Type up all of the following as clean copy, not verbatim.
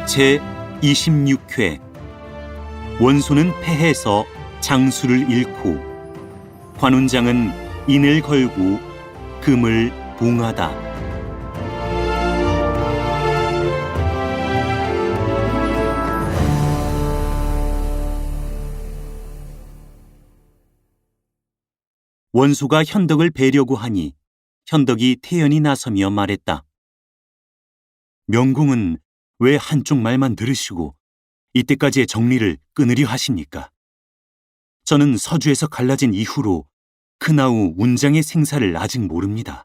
제26회 원소는 패해서 장수를 잃고 관운장은 인을 걸고 금을 봉하다. 원소가 현덕을 베려고 하니 현덕이 태연히 나서며 말했다. 명공은 왜 한쪽 말만 들으시고 이때까지의 정리를 끊으려 하십니까? 저는 서주에서 갈라진 이후로 큰아우 운장의 생사를 아직 모릅니다.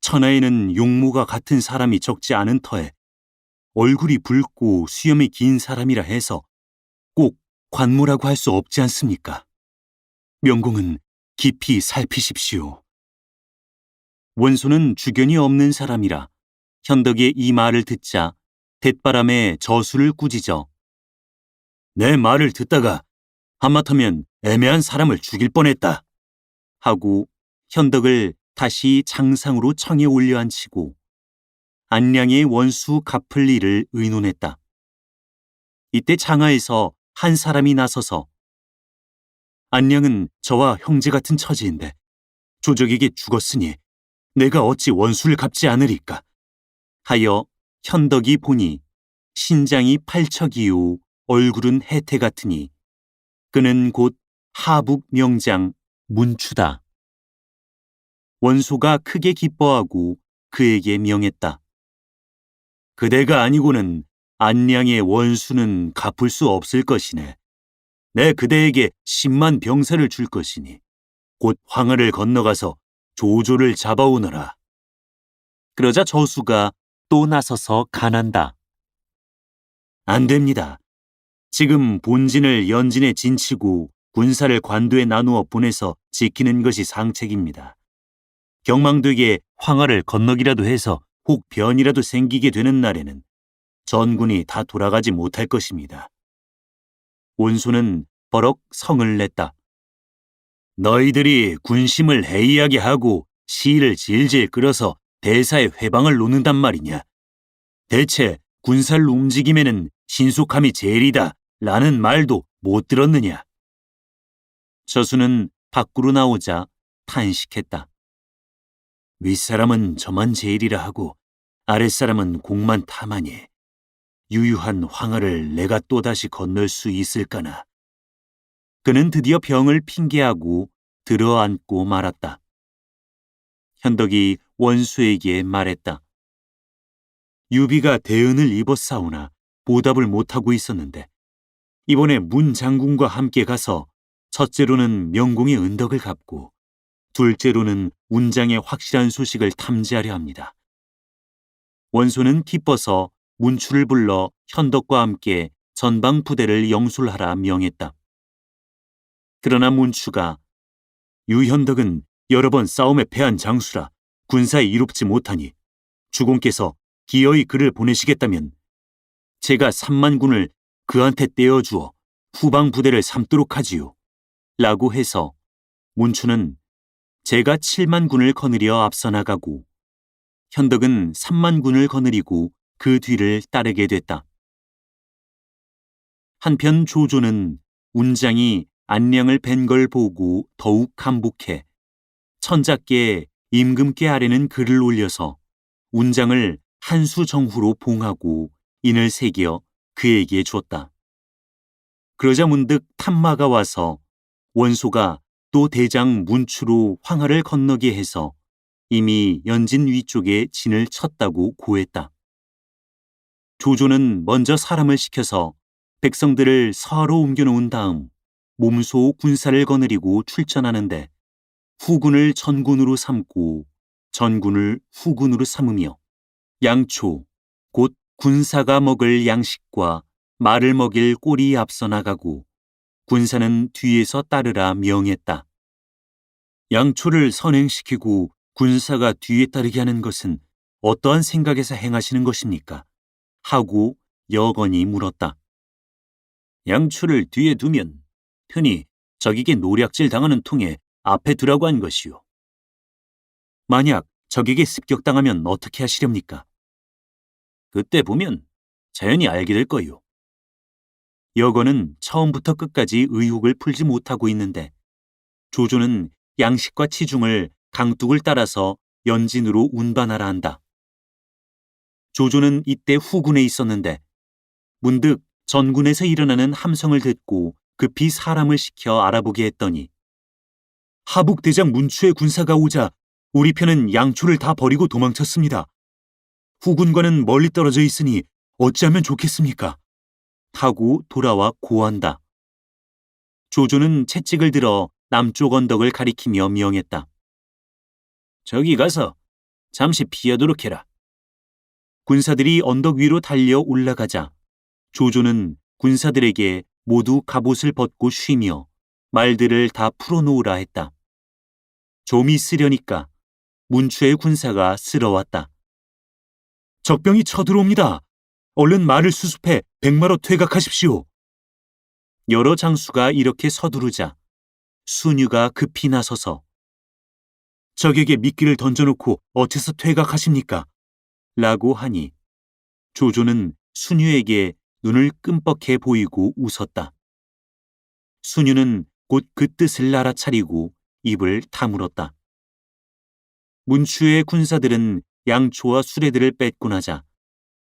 천하에는 용모가 같은 사람이 적지 않은 터에 얼굴이 붉고 수염이 긴 사람이라 해서 꼭 관모라고 할 수 없지 않습니까? 명공은 깊이 살피십시오. 원소는 주견이 없는 사람이라 현덕의 이 말을 듣자 대바람에 저수를 꾸짖어 내 말을 듣다가 하마터면 애매한 사람을 죽일 뻔했다 하고 현덕을 다시 장상으로 청에 올려앉히고 안량의 원수 갚을 일을 의논했다. 이때 장하에서 한 사람이 나서서 안량은 저와 형제 같은 처지인데 조적에게 죽었으니 내가 어찌 원수를 갚지 않으리까 하여 현덕이 보니 신장이 팔척이요 얼굴은 해태 같으니 그는 곧 하북 명장 문추다. 원소가 크게 기뻐하고 그에게 명했다. 그대가 아니고는 안량의 원수는 갚을 수 없을 것이네. 내 그대에게 10만 병사를 줄 것이니 곧 황하를 건너가서 조조를 잡아오너라. 그러자 저수가 또 나서서 간한다. 안 됩니다. 지금 본진을 연진에 진치고 군사를 관도에 나누어 보내서 지키는 것이 상책입니다. 경망되게 황하를 건너기라도 해서 혹 변이라도 생기게 되는 날에는 전군이 다 돌아가지 못할 것입니다. 원소는 버럭 성을 냈다. 너희들이 군심을 해이하게 하고 시를 질질 끌어서 대사의 회방을 놓는단 말이냐. 대체 군사를 움직임에는 신속함이 제일이다 라는 말도 못 들었느냐. 저수는 밖으로 나오자 탄식했다. 윗사람은 저만 제일이라 하고 아랫사람은 공만 탐하니 유유한 황하를 내가 또다시 건널 수 있을까나. 그는 드디어 병을 핑계하고 들어앉고 말았다. 현덕이 원수에게 말했다. 유비가 대은을 입었사오나 보답을 못하고 있었는데 이번에 문 장군과 함께 가서 첫째로는 명공의 은덕을 갚고 둘째로는 운장의 확실한 소식을 탐지하려 합니다. 원소는 기뻐서 문추를 불러 현덕과 함께 전방 부대를 영술하라 명했다. 그러나 문추가 유현덕은 여러 번 싸움에 패한 장수라 군사에 이롭지 못하니 주공께서 기어이 그를 보내시겠다면 제가 3만 군을 그한테 떼어주어 후방 부대를 삼도록 하지요. 라고 해서 문추는 제가 7만 군을 거느려 앞서 나가고 현덕은 3만 군을 거느리고 그 뒤를 따르게 됐다. 한편 조조는 운장이 안량을 벤 걸 보고 더욱 감복해 천작계 임금께 아래는 글을 올려서 운장을 한수 정후로 봉하고 인을 새겨 그에게 줬다. 그러자 문득 탐마가 와서 원소가 또 대장 문추로 황하를 건너게 해서 이미 연진 위쪽에 진을 쳤다고 고했다. 조조는 먼저 사람을 시켜서 백성들을 서로 옮겨놓은 다음 몸소 군사를 거느리고 출전하는데 후군을 전군으로 삼고 전군을 후군으로 삼으며 양초, 곧 군사가 먹을 양식과 말을 먹일 꼴이 앞서 나가고 군사는 뒤에서 따르라 명했다. 양초를 선행시키고 군사가 뒤에 따르게 하는 것은 어떠한 생각에서 행하시는 것입니까? 하고 여건이 물었다. 양초를 뒤에 두면 편히 적에게 노략질 당하는 통에 앞에 두라고 한 것이요. 만약 적에게 습격당하면 어떻게 하시렵니까? 그때 보면 자연히 알게 될 거요. 여건은 처음부터 끝까지 의혹을 풀지 못하고 있는데 조조는 양식과 치중을 강둑을 따라서 연진으로 운반하라 한다. 조조는 이때 후군에 있었는데 문득 전군에서 일어나는 함성을 듣고 급히 사람을 시켜 알아보게 했더니 하북대장 문추의 군사가 오자 우리 편은 양초를 다 버리고 도망쳤습니다. 후군과는 멀리 떨어져 있으니 어찌하면 좋겠습니까? 하고 돌아와 고한다. 조조는 채찍을 들어 남쪽 언덕을 가리키며 명했다. 저기 가서 잠시 피하도록 해라. 군사들이 언덕 위로 달려 올라가자 조조는 군사들에게 모두 갑옷을 벗고 쉬며 말들을 다 풀어놓으라 했다. 좀이 쓰려니까 문추의 군사가 쓸어왔다. 적병이 쳐들어옵니다. 얼른 말을 수습해 백마로 퇴각하십시오. 여러 장수가 이렇게 서두르자 순유가 급히 나서서 적에게 미끼를 던져놓고 어째서 퇴각하십니까? 라고 하니 조조는 순유에게 눈을 끔뻑해 보이고 웃었다. 순유는 곧 그 뜻을 알아차리고 입을 다물었다. 문추의 군사들은 양초와 수레들을 뺏고 나자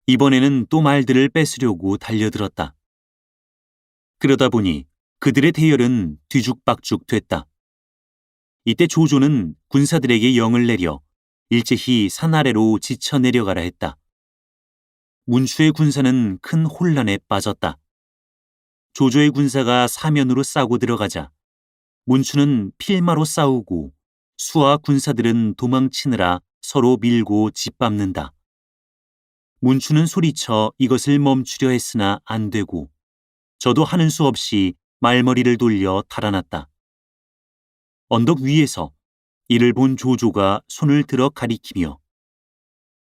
이번에는 또 말들을 뺏으려고 달려들었다. 그러다 보니 그들의 대열은 뒤죽박죽 됐다. 이때 조조는 군사들에게 영을 내려 일제히 산 아래로 지쳐 내려가라 했다. 문추의 군사는 큰 혼란에 빠졌다. 조조의 군사가 사면으로 싸고 들어가자 문추는 필마로 싸우고 수와 군사들은 도망치느라 서로 밀고 짓밟는다. 문추는 소리쳐 이것을 멈추려 했으나 안 되고 저도 하는 수 없이 말머리를 돌려 달아났다. 언덕 위에서 이를 본 조조가 손을 들어 가리키며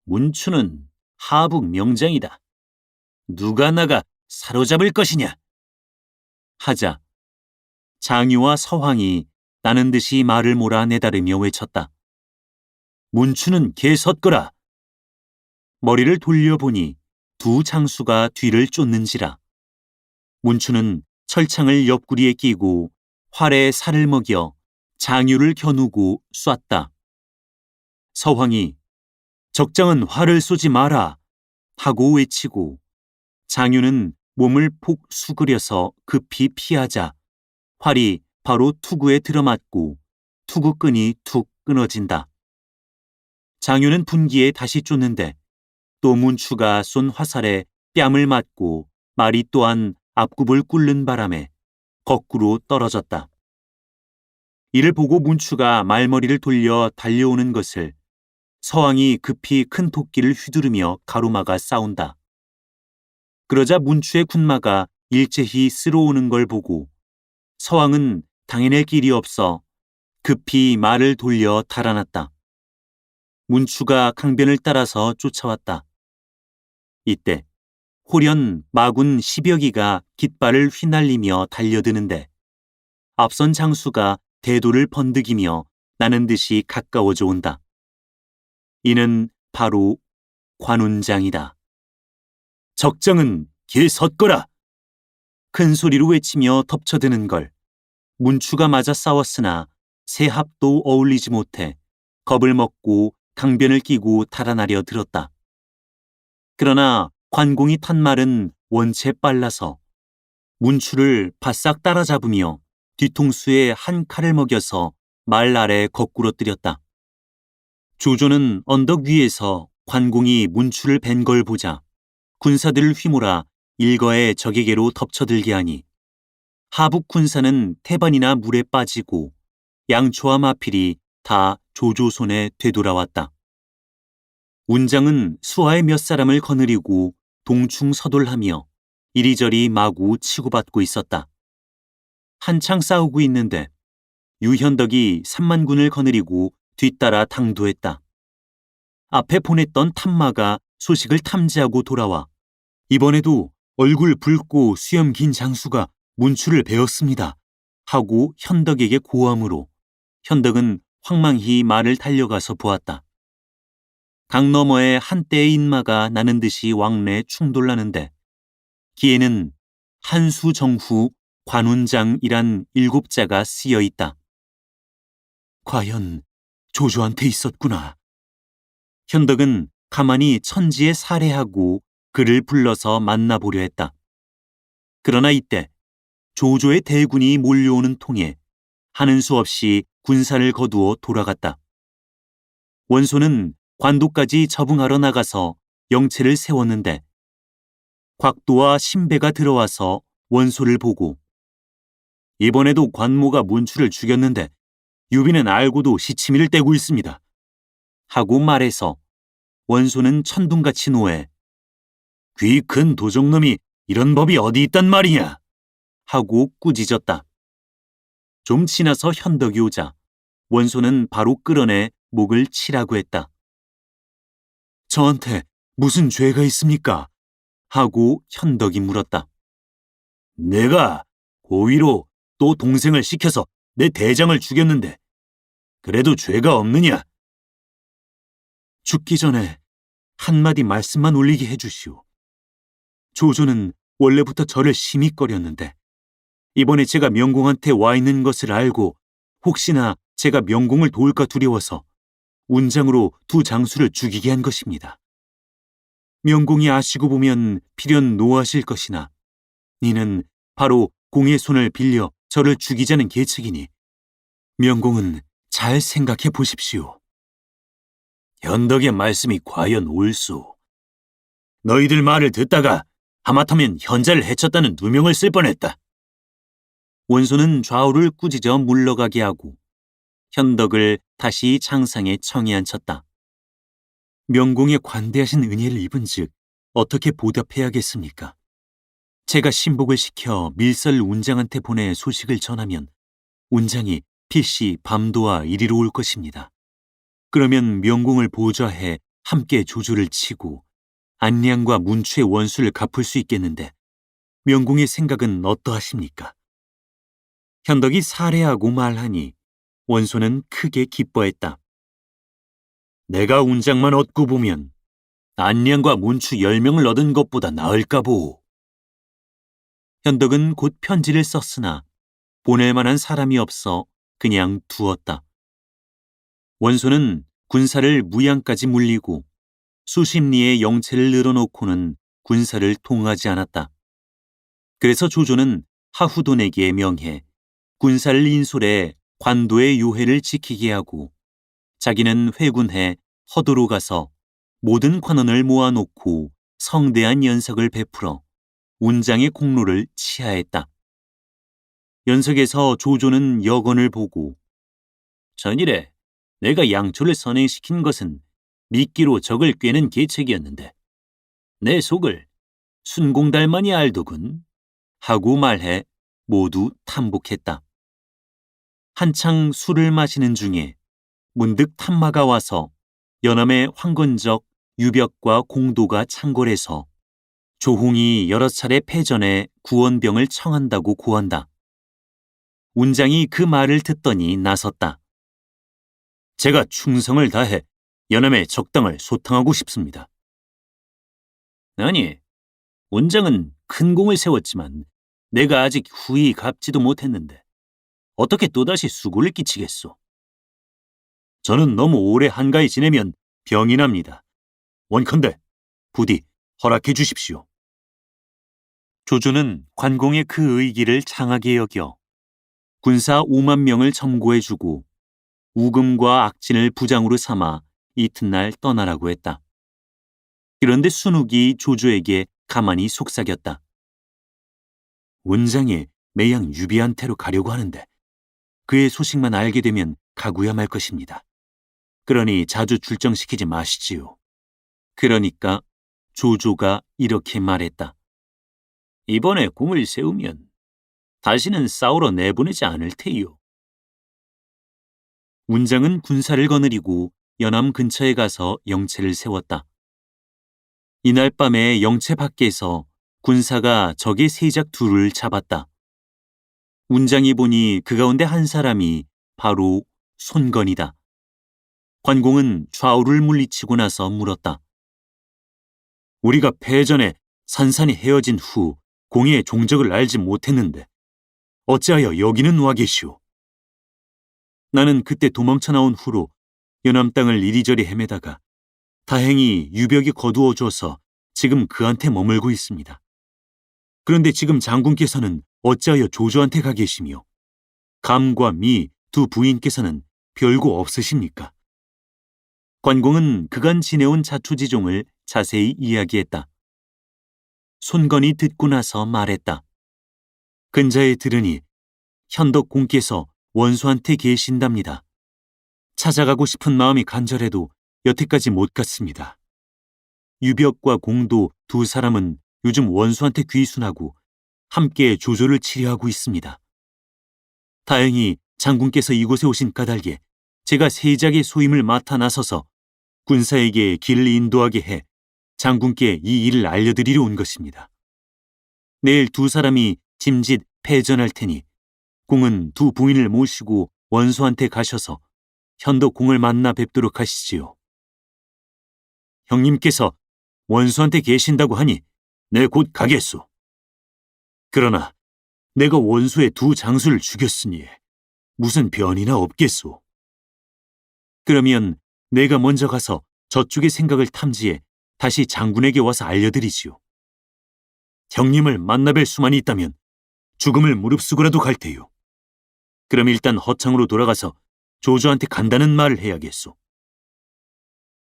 문추는 하북 명장이다. 누가 나가 사로잡을 것이냐? 하자 장유와 서황이 나는 듯이 말을 몰아 내다르며 외쳤다. 문추는 개섰거라. 머리를 돌려보니 두 장수가 뒤를 쫓는지라. 문추는 철창을 옆구리에 끼고 활에 살을 먹여 장유를 겨누고 쐈다. 서황이 적장은 활을 쏘지 마라 하고 외치고 장유는 몸을 폭 수그려서 급히 피하자 활이 바로 투구에 들어맞고 투구끈이 툭 끊어진다. 장유는 분기에 다시 쫓는데 또 문추가 쏜 화살에 뺨을 맞고 말이 또한 앞굽을 꿇는 바람에 거꾸로 떨어졌다. 이를 보고 문추가 말머리를 돌려 달려오는 것을 서황이 급히 큰 토끼를 휘두르며 가로막아 싸운다. 그러자 문추의 군마가 일제히 쓸어오는 걸 보고 서황은 당해낼 길이 없어 급히 말을 돌려 달아났다. 문추가 강변을 따라서 쫓아왔다. 이때 호련 마군 10여 기가 깃발을 휘날리며 달려드는데 앞선 장수가 대도를 번득이며 나는 듯이 가까워져 온다. 이는 바로 관운장이다. 적정은 길 섰거라. 큰 소리로 외치며 덮쳐드는 걸 문추가 맞아 싸웠으나 새 합도 어울리지 못해 겁을 먹고 강변을 끼고 달아나려 들었다. 그러나 관공이 탄 말은 원체 빨라서 문추를 바싹 따라잡으며 뒤통수에 한 칼을 먹여서 말 아래 거꾸로 뜨렸다. 조조는 언덕 위에서 관공이 문추를 벤 걸 보자 군사들을 휘몰아 일거에 적에게로 덮쳐들게 하니 하북 군사는 태반이나 물에 빠지고 양초와 마필이 다 조조 손에 되돌아왔다. 운장은 수하의 몇 사람을 거느리고 동충서돌하며 이리저리 마구 치고받고 있었다. 한창 싸우고 있는데 유현덕이 3만군을 거느리고 뒤따라 당도했다. 앞에 보냈던 탐마가 소식을 탐지하고 돌아와 이번에도 얼굴 붉고 수염 긴 장수가 문추를 베었습니다 하고 현덕에게 고함으로 현덕은 황망히 말을 달려가서 보았다. 강 너머에 한때의 인마가 나는 듯이 왕래에 충돌나는데 기에는 한수 정후 관운장이란 7자가 쓰여 있다. 과연 조조한테 있었구나. 현덕은 가만히 천지에 살해하고 그를 불러서 만나보려 했다. 그러나 이때 조조의 대군이 몰려오는 통에 하는 수 없이 군사를 거두어 돌아갔다. 원소는 관도까지 접응하러 나가서 영체를 세웠는데 곽도와 신배가 들어와서 원소를 보고 이번에도 관모가 문추를 죽였는데 유비는 알고도 시치미를 떼고 있습니다. 하고 말해서 원소는 천둥같이 노해 귀 큰 도적놈이 이런 법이 어디 있단 말이냐 하고 꾸짖었다. 좀 지나서 현덕이 오자 원소는 바로 끌어내 목을 치라고 했다. 저한테 무슨 죄가 있습니까? 하고 현덕이 물었다. 내가 고의로 또 동생을 시켜서 내 대장을 죽였는데 그래도 죄가 없느냐? 죽기 전에 한마디 말씀만 올리게 해주시오. 조조는 원래부터 저를 심히 꺼렸는데 이번에 제가 명공한테 와 있는 것을 알고 혹시나 제가 명공을 도울까 두려워서 운장으로 두 장수를 죽이게 한 것입니다. 명공이 아시고 보면 필연 노하실 것이나 이는 바로 공의 손을 빌려 저를 죽이자는 계책이니 명공은 잘 생각해 보십시오. 현덕의 말씀이 과연 옳소. 너희들 말을 듣다가 하마터면 현자를 해쳤다는 누명을 쓸 뻔했다. 원소는 좌우를 꾸짖어 물러가게 하고 현덕을 다시 장상에 청이앉혔다. 명공의 관대하신 은혜를 입은 즉 어떻게 보답해야겠습니까? 제가 신복을 시켜 밀설 운장한테 보내 소식을 전하면 운장이 필시 밤도와 이리로 올 것입니다. 그러면 명공을 보좌해 함께 조조를 치고 안량과 문추의 원수를 갚을 수 있겠는데 명공의 생각은 어떠하십니까? 현덕이 살해하고 말하니 원소는 크게 기뻐했다. 내가 운장만 얻고 보면 안량과 문추 10명을 얻은 것보다 나을까 보오. 현덕은 곧 편지를 썼으나 보낼 만한 사람이 없어 그냥 두었다. 원소는 군사를 무양까지 물리고 수십 리의 영체를 늘어놓고는 군사를 통하지 않았다. 그래서 조조는 하후돈에게 명해 군사를 인솔해 관도의 요해를 지키게 하고 자기는 회군해 허도로 가서 모든 관원을 모아놓고 성대한 연석을 베풀어 운장의 공로를 치하했다. 연석에서 조조는 여건을 보고 전일에 내가 양초를 선행시킨 것은 미끼로 적을 꿰는 계책이었는데 내 속을 순공달만이 알더군 하고 말해 모두 탐복했다. 한창 술을 마시는 중에 문득 탐마가 와서 연암의 황건적 유벽과 공도가 창궐해서 조홍이 여러 차례 패전에 구원병을 청한다고 고한다. 운장이 그 말을 듣더니 나섰다. 제가 충성을 다해 연암의 적당을 소탕하고 싶습니다. 아니, 운장은 큰 공을 세웠지만 내가 아직 후히 갚지도 못했는데 어떻게 또다시 수고를 끼치겠소? 저는 너무 오래 한가히 지내면 병이 납니다. 원컨대 부디 허락해 주십시오. 조조는 관공의 그 의기를 장하게 여겨 군사 5만 명을 점고해주고 우금과 악진을 부장으로 삼아 이튿날 떠나라고 했다. 그런데 순욱이 조조에게 가만히 속삭였다. 운장이 매양 유비한테로 가려고 하는데 그의 소식만 알게 되면 가고야 말 것입니다. 그러니 자주 출정시키지 마시지요. 그러니까 조조가 이렇게 말했다. 이번에 공을 세우면 다시는 싸우러 내보내지 않을 테이요. 운장은 군사를 거느리고 연암 근처에 가서 영체를 세웠다. 이날 밤에 영체 밖에서 군사가 적의 세작 둘을 잡았다. 운장이 보니 그 가운데 한 사람이 바로 손건이다. 관공은 좌우를 물리치고 나서 물었다. 우리가 패전에 산산이 헤어진 후 공의 종적을 알지 못했는데 어찌하여 여기는 와 계시오? 나는 그때 도망쳐 나온 후로 연암 땅을 이리저리 헤매다가 다행히 유벽이 거두어줘서 지금 그한테 머물고 있습니다. 그런데 지금 장군께서는 어찌하여 조조한테 가 계시며 감과 미 두 부인께서는 별거 없으십니까? 관공은 그간 지내온 자초지종을 자세히 이야기했다. 손건이 듣고 나서 말했다. 근자에 들으니 현덕공께서 원수한테 계신답니다. 찾아가고 싶은 마음이 간절해도 여태까지 못 갔습니다. 유벽과 공도 두 사람은 요즘 원수한테 귀순하고 함께 조조를 치려하고 있습니다. 다행히 장군께서 이곳에 오신 까닭에 제가 세작의 소임을 맡아 나서서 군사에게 길을 인도하게 해 장군께 이 일을 알려드리려 온 것입니다. 내일 두 사람이 짐짓 패전할 테니 공은 두 부인을 모시고 원수한테 가셔서 현덕공을 만나 뵙도록 하시지요. 형님께서 원수한테 계신다고 하니 내 곧 가겠소. 그러나 내가 원수의 두 장수를 죽였으니 무슨 변이나 없겠소. 그러면 내가 먼저 가서 저쪽의 생각을 탐지해 다시 장군에게 와서 알려드리지요. 형님을 만나뵐 수만 있다면 죽음을 무릅쓰고라도 갈 테요. 그럼 일단 허창으로 돌아가서 조조한테 간다는 말을 해야겠소.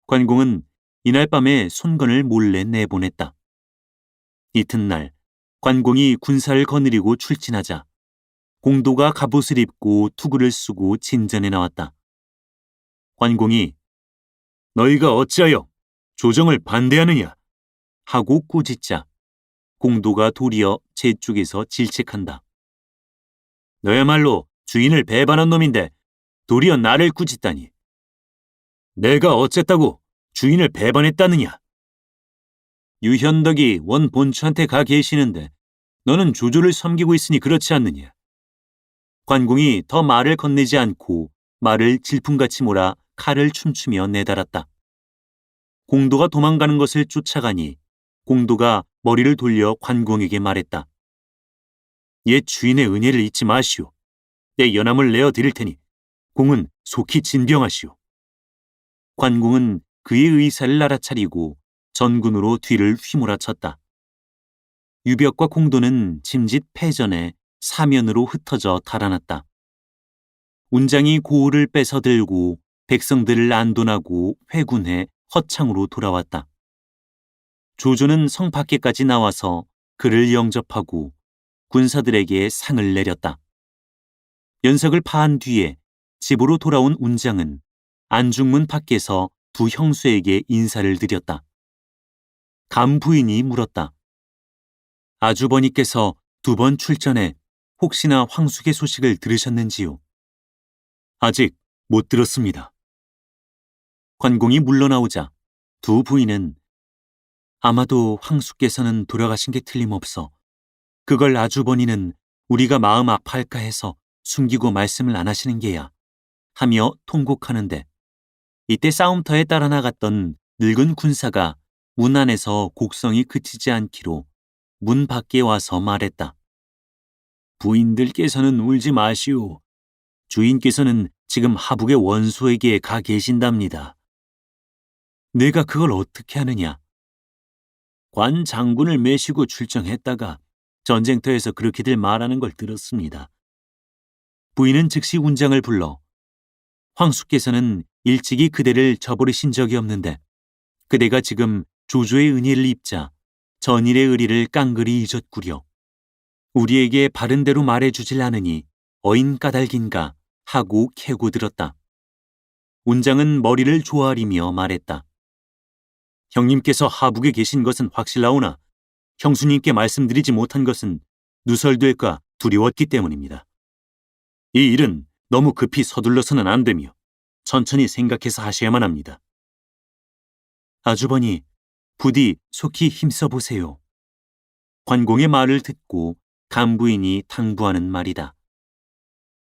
관공은 이날 밤에 손건을 몰래 내보냈다. 이튿날 관공이 군사를 거느리고 출진하자 공도가 갑옷을 입고 투구를 쓰고 진전에 나왔다. 관공이 너희가 어찌하여 조정을 반대하느냐 하고 꾸짖자 공도가 도리어 제 쪽에서 질책한다. 너야말로 주인을 배반한 놈인데 도리어 나를 꾸짖다니. 내가 어쨌다고 주인을 배반했다느냐? 유현덕이 원 본처한테 가 계시는데 너는 조조를 섬기고 있으니 그렇지 않느냐? 관공이 더 말을 건네지 않고 말을 질풍같이 몰아 칼을 춤추며 내달았다. 공도가 도망가는 것을 쫓아가니 공도가 머리를 돌려 관공에게 말했다. 옛 주인의 은혜를 잊지 마시오. 내 연함을 내어 드릴 테니 공은 속히 진병하시오. 관공은 그의 의사를 알아차리고 전군으로 뒤를 휘몰아쳤다. 유벽과 공도는 짐짓 패전에 사면으로 흩어져 달아났다. 운장이 고을을 뺏어들고 백성들을 안돈하고 회군해 허창으로 돌아왔다. 조조는 성 밖에까지 나와서 그를 영접하고 군사들에게 상을 내렸다. 연석을 파한 뒤에 집으로 돌아온 운장은 안중문 밖에서 두 형수에게 인사를 드렸다. 감 부인이 물었다. 아주버니께서 2번 출전해 혹시나 황숙의 소식을 들으셨는지요? 아직 못 들었습니다. 관공이 물러나오자 두 부인은 아마도 황숙께서는 돌아가신 게 틀림없어 그걸 아주버니는 우리가 마음 아파할까 해서 숨기고 말씀을 안 하시는 게야 하며 통곡하는데 이때 싸움터에 따라 나갔던 늙은 군사가 문 안에서 곡성이 그치지 않기로 문 밖에 와서 말했다. 부인들께서는 울지 마시오. 주인께서는 지금 하북의 원수에게 가 계신답니다. 내가 그걸 어떻게 하느냐? 관 장군을 메시고 출정했다가 전쟁터에서 그렇게들 말하는 걸 들었습니다. 부인은 즉시 운장을 불러 황숙께서는 일찍이 그대를 저버리신 적이 없는데 그대가 지금 조조의 은혜를 입자 전일의 의리를 깡그리 잊었구려. 우리에게 바른 대로 말해주질 않으니 어인 까닭인가 하고 캐고 들었다. 운장은 머리를 조아리며 말했다. 형님께서 하북에 계신 것은 확실하오나 형수님께 말씀드리지 못한 것은 누설될까 두려웠기 때문입니다. 이 일은 너무 급히 서둘러서는 안 되며 천천히 생각해서 하셔야만 합니다. 아주버니, 부디 속히 힘써보세요. 관공의 말을 듣고 간부인이 당부하는 말이다.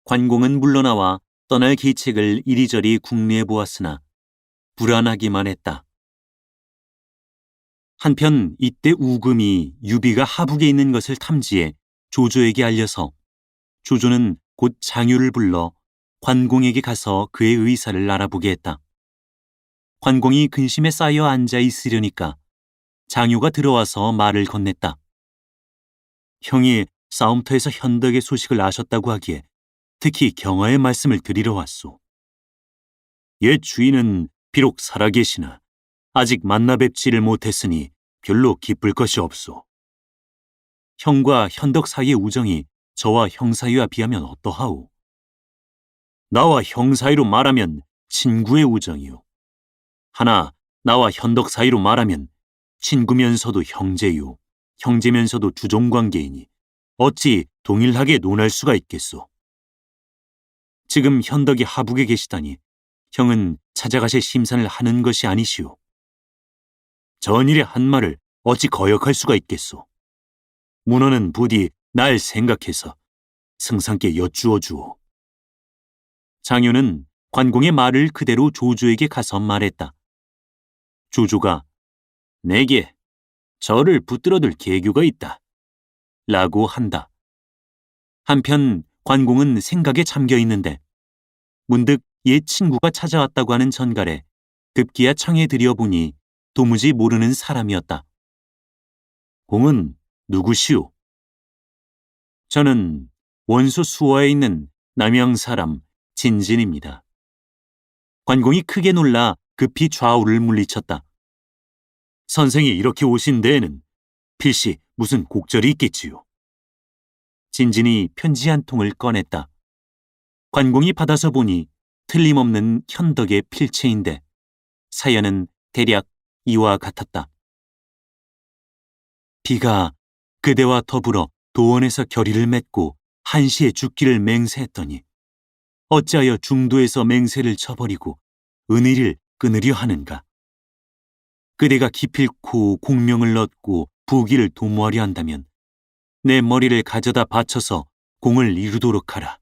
관공은 물러나와 떠날 계책을 이리저리 궁리해 보았으나 불안하기만 했다. 한편 이때 우금이 유비가 하북에 있는 것을 탐지해 조조에게 알려서 조조는 곧 장유를 불러 관공에게 가서 그의 의사를 알아보게 했다. 관공이 근심에 쌓여 앉아 있으려니까 장유가 들어와서 말을 건넸다. 형이 싸움터에서 현덕의 소식을 아셨다고 하기에 특히 경화의 말씀을 드리러 왔소. 옛 주인은 비록 살아계시나 아직 만나 뵙지를 못했으니 별로 기쁠 것이 없소. 형과 현덕 사이의 우정이 저와 형 사이와 비하면 어떠하오? 나와 형 사이로 말하면 친구의 우정이요. 하나 나와 현덕 사이로 말하면 친구면서도 형제요. 형제면서도 주종관계이니 어찌 동일하게 논할 수가 있겠소. 지금 현덕이 하북에 계시다니 형은 찾아가실 심산을 하는 것이 아니시오. 전일의 한 말을 어찌 거역할 수가 있겠소. 문호는 부디 날 생각해서 승상께 여쭈어 주오. 장유는 관공의 말을 그대로 조조에게 가서 말했다. 조조가 내게 저를 붙들어둘 계교가 있다 라고 한다. 한편 관공은 생각에 잠겨 있는데 문득 옛 친구가 찾아왔다고 하는 전갈에 급기야 청해 들여보니 도무지 모르는 사람이었다. 공은 누구시오? 저는 원소 수원에 있는 남양 사람 진진입니다. 관공이 크게 놀라 급히 좌우를 물리쳤다. 선생이 이렇게 오신 데에는 필시 무슨 곡절이 있겠지요. 진진이 편지 한 통을 꺼냈다. 관공이 받아서 보니 틀림없는 현덕의 필체인데 사연은 대략 이와 같았다. 비가 그대와 더불어 도원에서 결의를 맺고 한시에 죽기를 맹세했더니 어찌하여 중도에서 맹세를 쳐버리고 은의를 끊으려 하는가. 그대가 기필코 공명을 얻고 부귀를 도모하려 한다면 내 머리를 가져다 바쳐서 공을 이루도록 하라.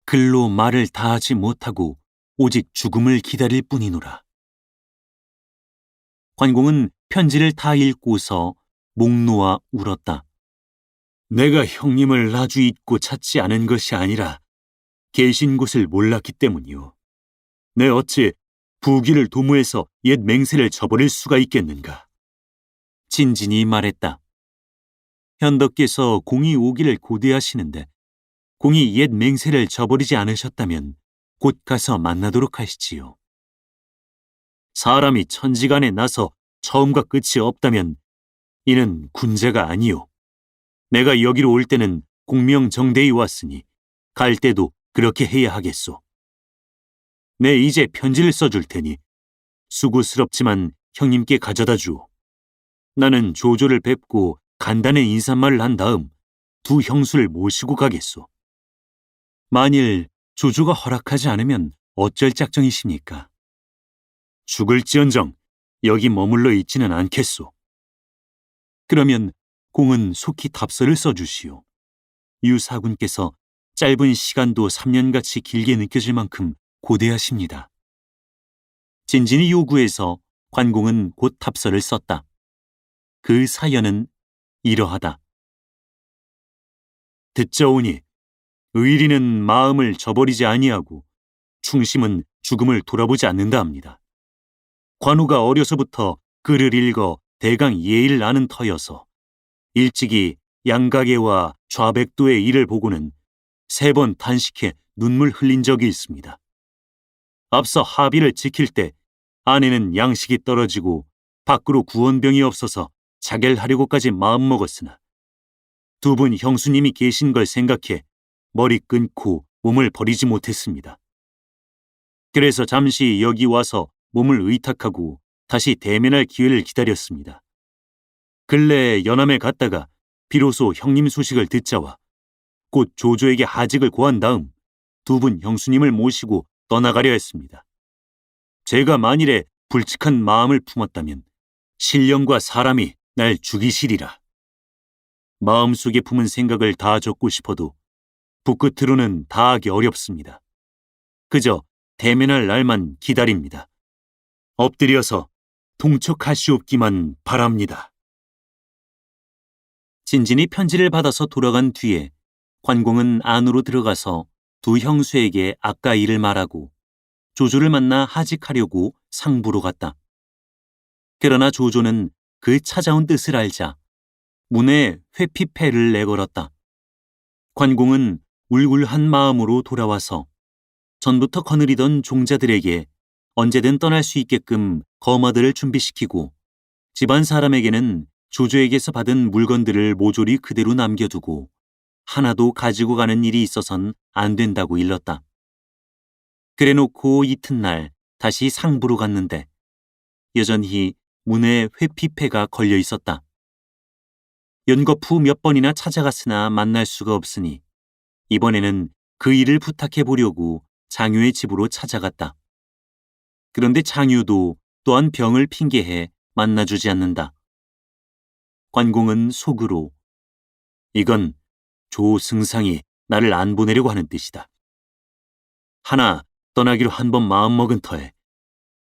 글로 말을 다하지 못하고 오직 죽음을 기다릴 뿐이노라. 관공은 편지를 다 읽고서 목 놓아 울었다. 내가 형님을 아주 잊고 찾지 않은 것이 아니라 계신 곳을 몰랐기 때문이오. 내 어찌 부귀를 도모해서 옛 맹세를 저버릴 수가 있겠는가. 진진이 말했다. 현덕께서 공이 오기를 고대하시는데 공이 옛 맹세를 저버리지 않으셨다면 곧 가서 만나도록 하시지요. 사람이 천지간에 나서 처음과 끝이 없다면 이는 군자가 아니오. 내가 여기로 올 때는 공명정대히 왔으니 갈 때도 그렇게 해야 하겠소. 내 이제 편지를 써줄 테니 수고스럽지만 형님께 가져다 주오. 나는 조조를 뵙고 간단히 인사말을 한 다음 두 형수를 모시고 가겠소. 만일 조조가 허락하지 않으면 어쩔 작정이십니까? 죽을지언정 여기 머물러 있지는 않겠소. 그러면 공은 속히 답서를 써주시오. 유 사군께서 짧은 시간도 3년같이 길게 느껴질 만큼 고대하십니다. 진진이 요구해서 관공은 곧 답서를 썼다. 그 사연은 이러하다. 듣자오니 의리는 마음을 저버리지 아니하고 충심은 죽음을 돌아보지 않는다 합니다. 관우가 어려서부터 글을 읽어 대강 예의를 아는 터여서 일찍이 양가계와 좌백도의 일을 보고는 3번 단식해 눈물 흘린 적이 있습니다. 앞서 합의를 지킬 때 아내는 양식이 떨어지고 밖으로 구원병이 없어서 자결하려고까지 마음먹었으나 두 분 형수님이 계신 걸 생각해 머리 끊고 몸을 버리지 못했습니다. 그래서 잠시 여기 와서 몸을 의탁하고 다시 대면할 기회를 기다렸습니다. 근래 연암에 갔다가 비로소 형님 소식을 듣자와 곧 조조에게 하직을 고한 다음 두 분 형수님을 모시고 떠나가려 했습니다. 제가 만일에 불측한 마음을 품었다면 신령과 사람이 날 죽이시리라. 마음속에 품은 생각을 다 적고 싶어도 붓끝으로는 다 하기 어렵습니다. 그저 대면할 날만 기다립니다. 엎드려서 동척하시옵기만 바랍니다. 진진이 편지를 받아서 돌아간 뒤에 관공은 안으로 들어가서 두 형수에게 아까 일을 말하고 조조를 만나 하직하려고 상부로 갔다. 그러나 조조는 그 찾아온 뜻을 알자 문에 회피패를 내걸었다. 관공은 울굴한 마음으로 돌아와서 전부터 거느리던 종자들에게 언제든 떠날 수 있게끔 거마들을 준비시키고 집안 사람에게는 조조에게서 받은 물건들을 모조리 그대로 남겨두고 하나도 가지고 가는 일이 있어선 안 된다고 일렀다. 그래놓고 이튿날 다시 상부로 갔는데 여전히 문에 회피패가 걸려 있었다. 연거푸 몇 번이나 찾아갔으나 만날 수가 없으니 이번에는 그 일을 부탁해 보려고 장유의 집으로 찾아갔다. 그런데 장유도 또한 병을 핑계해 만나주지 않는다. 관공은 속으로 이건 조승상이 나를 안 보내려고 하는 뜻이다. 하나 떠나기로 한 번 마음먹은 터에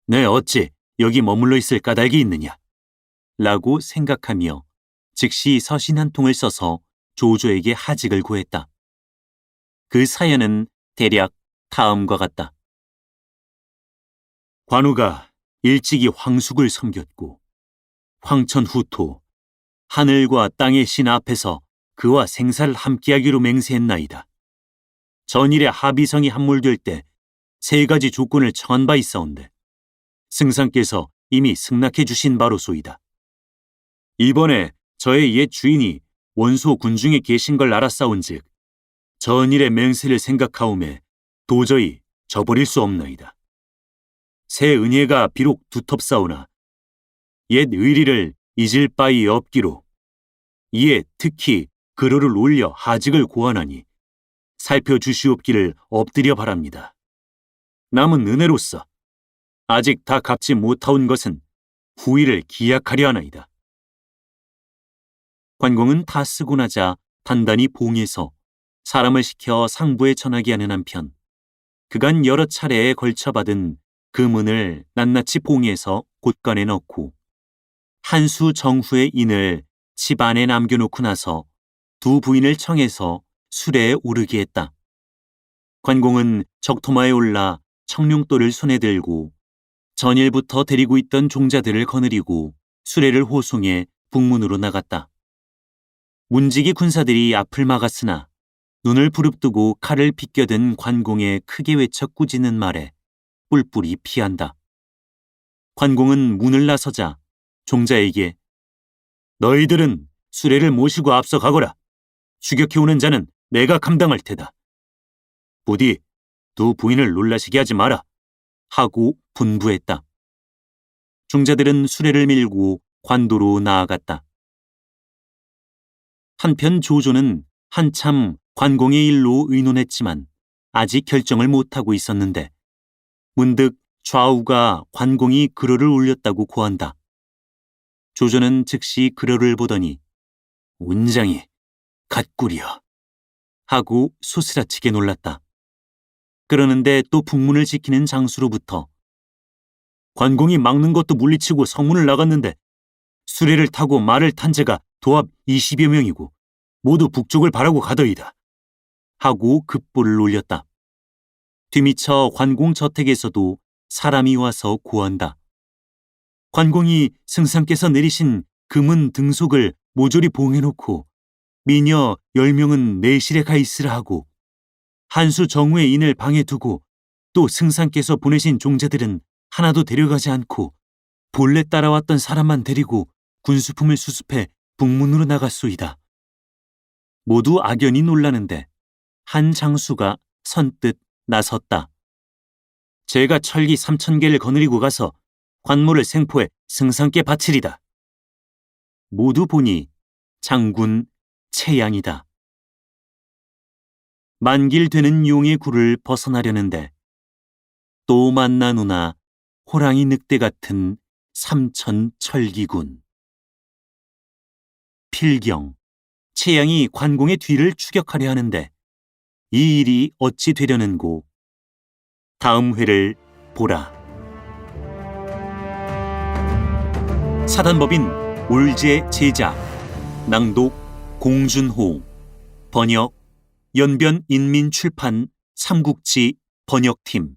내 어찌 여기 머물러 있을 까닭이 있느냐 라고 생각하며 즉시 서신 한 통을 써서 조조에게 하직을 구했다. 그 사연은 대략 다음과 같다. 관우가 일찍이 황숙을 섬겼고 황천후토 하늘과 땅의 신 앞에서 그와 생사를 함께하기로 맹세했나이다. 전일에 하비성이 함몰될 때 세 가지 조건을 청한 바 있사온데 승상께서 이미 승낙해 주신 바로소이다. 이번에 저의 옛 주인이 원소 군중에 계신 걸 알았사온즉 전일의 맹세를 생각하오매 도저히 저버릴 수 없나이다. 새 은혜가 비록 두텁사오나 옛 의리를 잊을 바이 없기로 이에 특히 그로를 올려 하직을 고하나니 살펴주시옵기를 엎드려 바랍니다. 남은 은혜로서 아직 다 갚지 못하온 것은 후일을 기약하려 하나이다. 관공은 다 쓰고 나자 단단히 봉해서 사람을 시켜 상부에 전하게 하는 한편 그간 여러 차례에 걸쳐 받은 금은을 낱낱이 봉해서 곳간에 넣고 한수 정후의 인을 집 안에 남겨놓고 나서 두 부인을 청해서 수레에 오르게 했다. 관공은 적토마에 올라 청룡돌을 손에 들고 전일부터 데리고 있던 종자들을 거느리고 수레를 호송해 북문으로 나갔다. 문지기 군사들이 앞을 막았으나 눈을 부릅뜨고 칼을 비껴든 관공에 크게 외쳐 꾸짖는 말에 뿔뿔이 피한다. 관공은 문을 나서자 종자에게 너희들은 수레를 모시고 앞서 가거라. 추격해오는 자는 내가 감당할 테다. 부디 두 부인을 놀라시게 하지 마라. 하고 분부했다. 종자들은 수레를 밀고 관도로 나아갔다. 한편 조조는 한참 관공의 일로 의논했지만 아직 결정을 못하고 있었는데 문득 좌우가 관공이 글어를 올렸다고 고한다. 조조는 즉시 글어를 보더니 운장이 갓구려 하고 소스라치게 놀랐다. 그러는데 또 북문을 지키는 장수로부터 관공이 막는 것도 물리치고 성문을 나갔는데 수레를 타고 말을 탄 자가 도합 20여 명이고 모두 북쪽을 바라고 가더이다. 하고 급보를 올렸다. 뒤미처 관공 저택에서도 사람이 와서 고한다. 관공이 승상께서 내리신 금은 등속을 모조리 봉해놓고 미녀 10명은 내실에 가 있으라 하고 한수 정우의 인을 방에 두고 또 승상께서 보내신 종자들은 하나도 데려가지 않고 본래 따라왔던 사람만 데리고 군수품을 수습해 북문으로 나갔소이다. 모두 악연히 놀라는데 한 장수가 선뜻 나섰다. 제가 철기 3,000개를 거느리고 가서 관모를 생포해 승상께 바치리다. 모두 보니 장군 채양이다. 만길 되는 용의 굴을 벗어나려는데 또 만나누나 호랑이 늑대 같은 삼천철기군. 필경, 채양이 관공의 뒤를 추격하려 하는데 이 일이 어찌 되려는고 다음 회를 보라. 사단법인 올제 제작, 낭독 공준호, 번역 연변인민출판 삼국지 번역팀.